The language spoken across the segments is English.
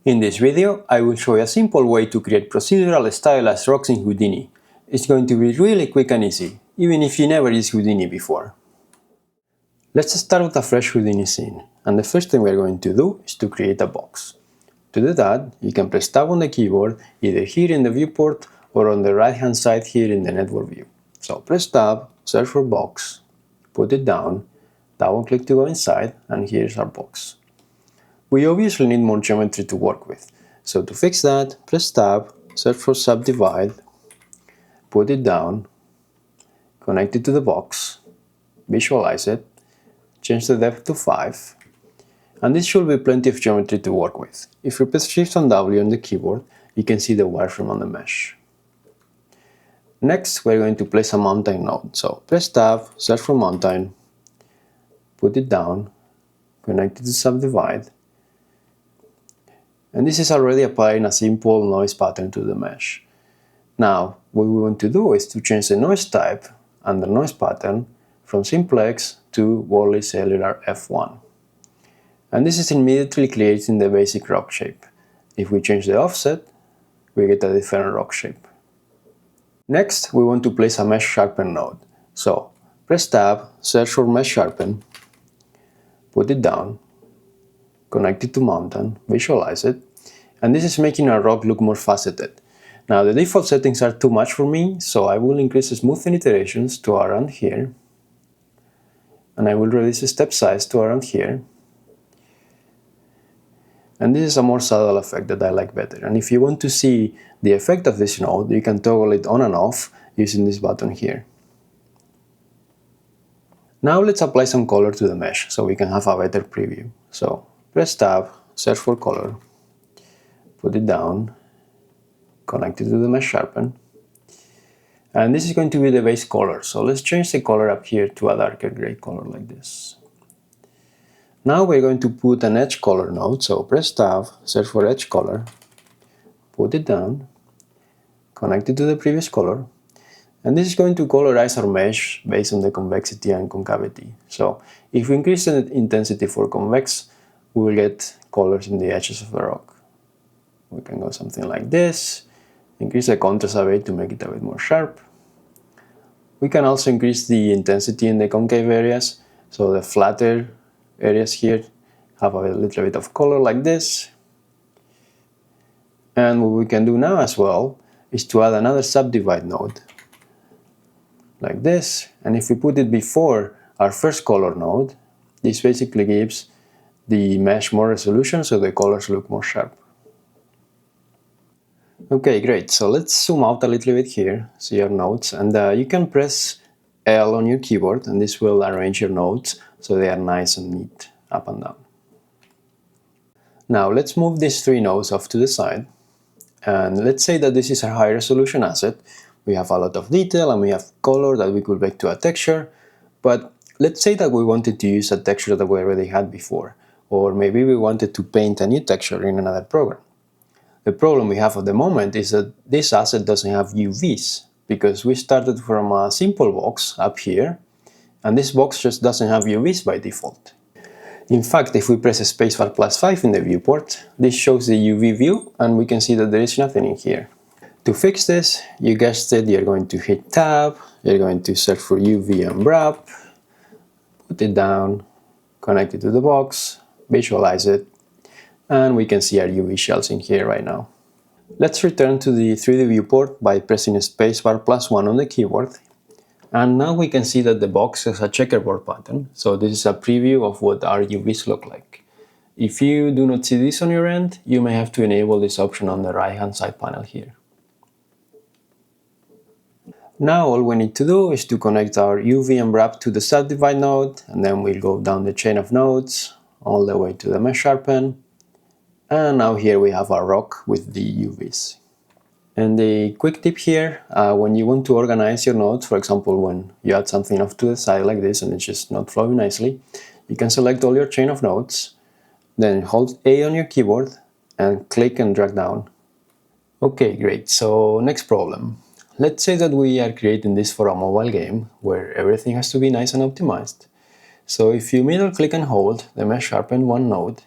In this video, I will show you a simple way to create procedural stylized rocks in Houdini. It's going to be really quick and easy, even if you never used Houdini before. Let's start with a fresh Houdini scene, and the first thing we're going to do is to create a box. To do that, you can press tab on the keyboard, either here in the viewport or on the right hand side here in the network view. So press tab, search for box, put it down, double click to go inside, and here's our box. We obviously need more geometry to work with, so to fix that, press tab, search for subdivide, put it down, connect it to the box, visualize it, change the depth to 5, and this should be plenty of geometry to work with. If you press Shift and W on the keyboard, you can see the wireframe on the mesh. Next, we're going to place a mountain node, so press tab, search for mountain, put it down, connect it to subdivide, and this is already applying a simple noise pattern to the mesh. Now, what we want to do is to change the noise type and the noise pattern from simplex to Wally Cellular F1. And this is immediately creating the basic rock shape. If we change the offset, we get a different rock shape. Next, we want to place a mesh sharpen node. So, press tab, search for mesh sharpen, put it down, connect it to mountain, visualize it, and this is making our rock look more faceted. Now the default settings are too much for me, so I will increase the smoothing iterations to around here, and I will reduce the step size to around here, and this is a more subtle effect that I like better. And if you want to see the effect of this node, you can toggle it on and off using this button here. Now let's apply some color to the mesh so we can have a better preview. So press tab, search for color, put it down, connect it to the mesh sharpen, and this is going to be the base color. So let's change the color up here to a darker gray color like this. Now we're going to put an edge color node, so press tab, search for edge color, put it down, connect it to the previous color, and this is going to colorize our mesh based on the convexity and concavity. So if we increase the intensity for convex, we will get colors in the edges of the rock. We can go something like this, increase the contrast a bit to make it a bit more sharp. We can also increase the intensity in the concave areas, so the flatter areas here have a little bit of color like this. And what we can do now as well is to add another subdivide node, like this, and if we put it before our first color node, this basically gives the mesh more resolution so the colors look more sharp. Okay, great, so let's zoom out a little bit here, see our nodes, and you can press L on your keyboard and this will arrange your nodes so they are nice and neat up and down. Now let's move these three nodes off to the side, and let's say that this is a high resolution asset. We have a lot of detail and we have color that we could make to a texture, but let's say that we wanted to use a texture that we already had before, or maybe we wanted to paint a new texture in another program. The problem we have at the moment is that this asset doesn't have UVs, because we started from a simple box up here, and this box just doesn't have UVs by default. In fact, if we press spacebar +5 in the viewport, this shows the UV view, and we can see that there is nothing in here. To fix this, you guessed it, you're going to hit tab, you're going to search for UV and wrap, put it down, connect it to the box, visualize it, and we can see our UV shells in here right now. Let's return to the 3D viewport by pressing spacebar +1 on the keyboard, and now we can see that the box has a checkerboard pattern, so this is a preview of what our UVs look like. If you do not see this on your end, you may have to enable this option on the right hand side panel here. Now all we need to do is to connect our UV and wrap to the subdivide node, and then we'll go down the chain of nodes all the way to the mesh sharpen, and now here we have our rock with the UVs. And a quick tip here, when you want to organize your nodes, for example when you add something off to the side like this and it's just not flowing nicely, you can select all your chain of nodes, then hold A on your keyboard and click and drag down. Okay, great, so next problem. Let's say that we are creating this for a mobile game where everything has to be nice and optimized. So if you middle click and hold the mesh sharpen one node,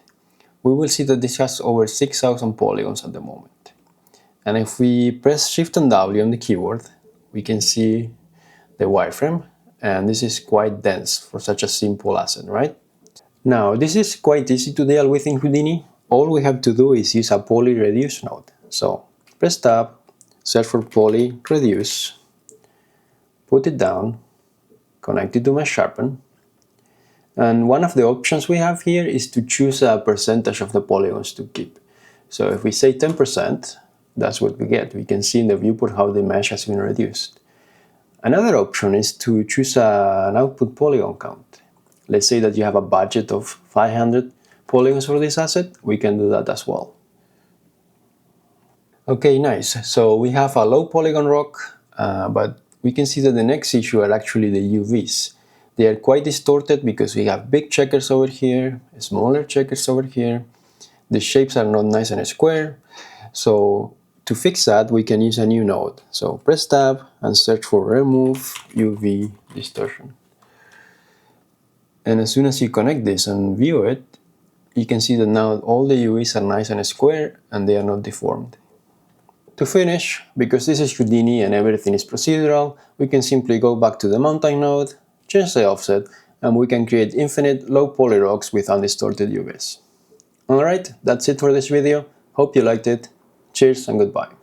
we will see that this has over 6,000 polygons at the moment. And if we press Shift and W on the keyboard, we can see the wireframe, and this is quite dense for such a simple asset, right? Now, this is quite easy to deal with in Houdini. All we have to do is use a poly reduce node. So, press Tab, search for poly reduce, put it down, connect it to my sharpen, and one of the options we have here is to choose a percentage of the polygons to keep. So if we say 10%, that's what we get. We can see in the viewport how the mesh has been reduced. Another option is to choose an output polygon count. Let's say that you have a budget of 500 polygons for this asset, we can do that as well. Okay, nice. So we have a low polygon rock, but we can see that the next issue are actually the UVs. They are quite distorted because we have big checkers over here, smaller checkers over here. The shapes are not nice and square. So to fix that, we can use a new node. So press Tab and search for Remove UV Distortion. And as soon as you connect this and view it, you can see that now all the UVs are nice and square and they are not deformed. To finish, because this is Houdini and everything is procedural, we can simply go back to the mountain node, change the offset, and we can create infinite low poly rocks with undistorted UVs. Alright, that's it for this video. Hope you liked it. Cheers and goodbye.